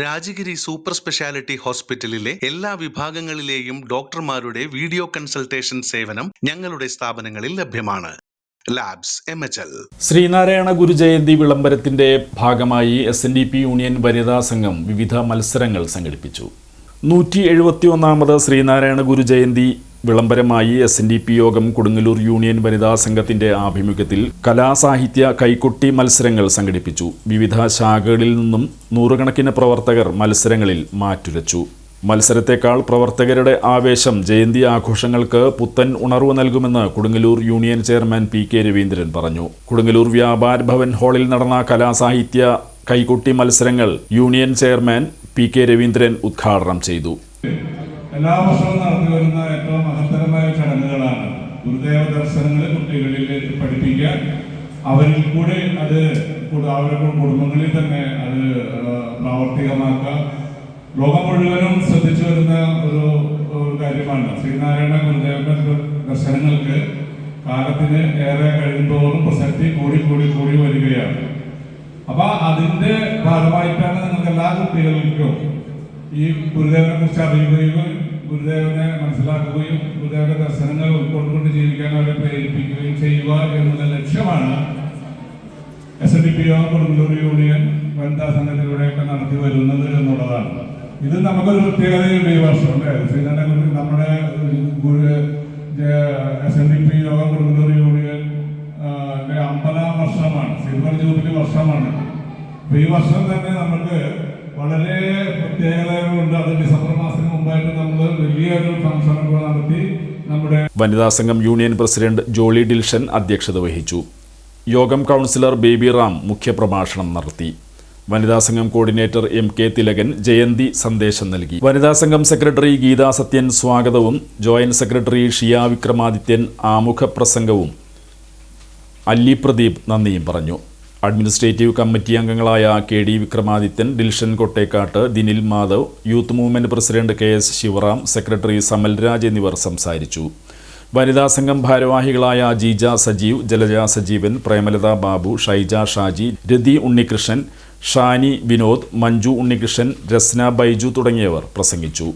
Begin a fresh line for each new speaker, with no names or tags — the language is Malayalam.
രാജഗിരി സൂപ്പർ സ്പെഷ്യാലിറ്റി ഹോസ്പിറ്റലിലെ എല്ലാ വിഭാഗങ്ങളിലെയും ഡോക്ടർമാരുടെ വീഡിയോ കൺസൾട്ടേഷൻ സേവനം ഞങ്ങളുടെ സ്ഥാപനങ്ങളിൽ ലഭ്യമാണ്. Labs MHL.
ശ്രീനാരായണ ഗുരുജയന്തി വിളംബരത്തിന്റെ ഭാഗമായി SNDP യൂണിയൻ വനിതാ സംഘം വിവിധ മത്സരങ്ങൾ സംഘടിപ്പിച്ചു. 171ാമത് ശ്രീനാരായണ ഗുരുജയന്തി വിളംബരമായി SNDP യോഗം കൊടുങ്ങല്ലൂർ യൂണിയൻ വനിതാ സംഘത്തിന്റെ ആഭിമുഖ്യത്തിൽ കലാസാഹിത്യ കൈകൊട്ടി മത്സരങ്ങൾ സംഘടിപ്പിച്ചു. വിവിധ ശാഖകളിൽ നിന്നും നൂറുകണക്കിന് പ്രവർത്തകർ മത്സരങ്ങളിൽ മാറ്റുരച്ചു. മത്സരത്തെക്കാൾ പ്രവർത്തകരുടെ ആവേശം ജയന്തി ആഘോഷങ്ങൾക്ക് പുത്തൻ ഉണർവ് നൽകുമെന്ന് Kodungallur union chairman PK Raveendran പറഞ്ഞു. കൊടുങ്ങല്ലൂർ വ്യാപാര ഭവൻ ഹാളിൽ നടന്ന കലാസാഹിത്യ കൈകൊട്ടി മത്സരങ്ങൾ യൂണിയൻ ചെയർമാൻ PK രവീന്ദ്രൻ ഉദ്ഘാടനം ചെയ്തു.
എല്ലാ വർഷവും നടത്തി വരുന്ന ഏറ്റവും മഹത്തരമായ ചടങ്ങുകളാണ് ഗുരുദേവ ദർശനങ്ങൾ കുട്ടികളിൽ പഠിപ്പിക്കുക. അവരിൽ കൂടെ അത് അവരുടെ കുടുംബങ്ങളിൽ തന്നെ അത് പ്രാവർത്തികമാക്കുക. ലോകം മുഴുവനും ശ്രദ്ധിച്ചു വരുന്ന ഒരു കാര്യമാണ്. ശ്രീനാരായണ ഗുരുദേവന്റെ ദർശനങ്ങൾക്ക് കാലത്തിന് ഏറെ കഴിയുമ്പോഴും പ്രസക്തി കൂടി വരികയാണ്. അപ്പൊ അതിന്റെ ഭാഗമായിട്ടാണ് നിങ്ങൾക്ക് എല്ലാ കുട്ടികൾക്കും ഈ ഗുരുദേവനെ കുറിച്ച് അറിയുകയും ഗുരുദേവനെ മനസ്സിലാക്കുകയും ഗുരുദേവന്റെ ദർശനങ്ങൾ ഉൾക്കൊണ്ടുകൊണ്ട് ജീവിക്കാൻ അവരെ പ്രേരിപ്പിക്കുകയും ചെയ്യുക എന്നുള്ള ലക്ഷ്യമാണ് SNDP കൊടുങ്ങല്ലൂർ യൂണിയൻ വനിതാ സംഘത്തിലൂടെയൊക്കെ നടത്തി വരുന്നത് എന്നുള്ളതാണ്. ഇത് നമുക്കൊരു പ്രത്യേകതയുണ്ട് ഈ വർഷം അല്ലേ. ശ്രീനാരായണ നമ്മുടെ SNDP യോഗം കൊടുങ്ങല്ലൂർ യൂണിയൻ 50ാം വർഷമാണ്, സിൽവർ ജൂബിലി വർഷമാണ്. അപ്പൊ ഈ വർഷം തന്നെ നമുക്ക് വളരെ പ്രത്യേകതകളുണ്ട്. അത് ഡിസംബർ മാസത്തിന് മുമ്പായിട്ട് നമ്മൾ വലിയൊരു ഫംഗ്ഷൻ നടത്തി നമ്മുടെ
വനിതാ സംഘം യൂണിയൻ പ്രസിഡന്റ് ജോളി ഡിൽഷൻ അധ്യക്ഷത വഹിച്ചു. യോഗം കൗൺസിലർ ബേബി റാം മുഖ്യപ്രഭാഷണം നടത്തി. വനിതാ സംഘം കോർഡിനേറ്റർ MK തിലകൻ ജയന്തി സന്ദേശം നൽകി. വനിതാ സംഘം സെക്രട്ടറി ഗീതാ സത്യൻ സ്വാഗതവും ജോയിന്റ് സെക്രട്ടറി ഷിയ വിക്രമാദിത്യൻ ആമുഖ പ്രസംഗവും അല്ലി പ്രദീപ് നന്ദിയും പറഞ്ഞു. അഡ്മിനിസ്ട്രേറ്റീവ് കമ്മിറ്റി അംഗങ്ങളായ KD Vikramadithyan, Dilshan Kottekkad, Dinil Madhav, youth movement president KS Sivaram, secretary Samalraj എന്നിവർ സംസാരിച്ചു. വനിതാ സംഘം ഭാരവാഹികളായ ജീജ സജീവ്, ജലജ സജീവൻ, പ്രേമലത ബാബു, ഷൈജ ഷാജി, രതി ഉണ്ണികൃഷ്ണൻ, ഷാനി വിനോദ്, മഞ്ജു ഉണ്ണികൃഷ്ണൻ, രസ്ന ബൈജു തുടങ്ങിയവർ പ്രസംഗിച്ചു.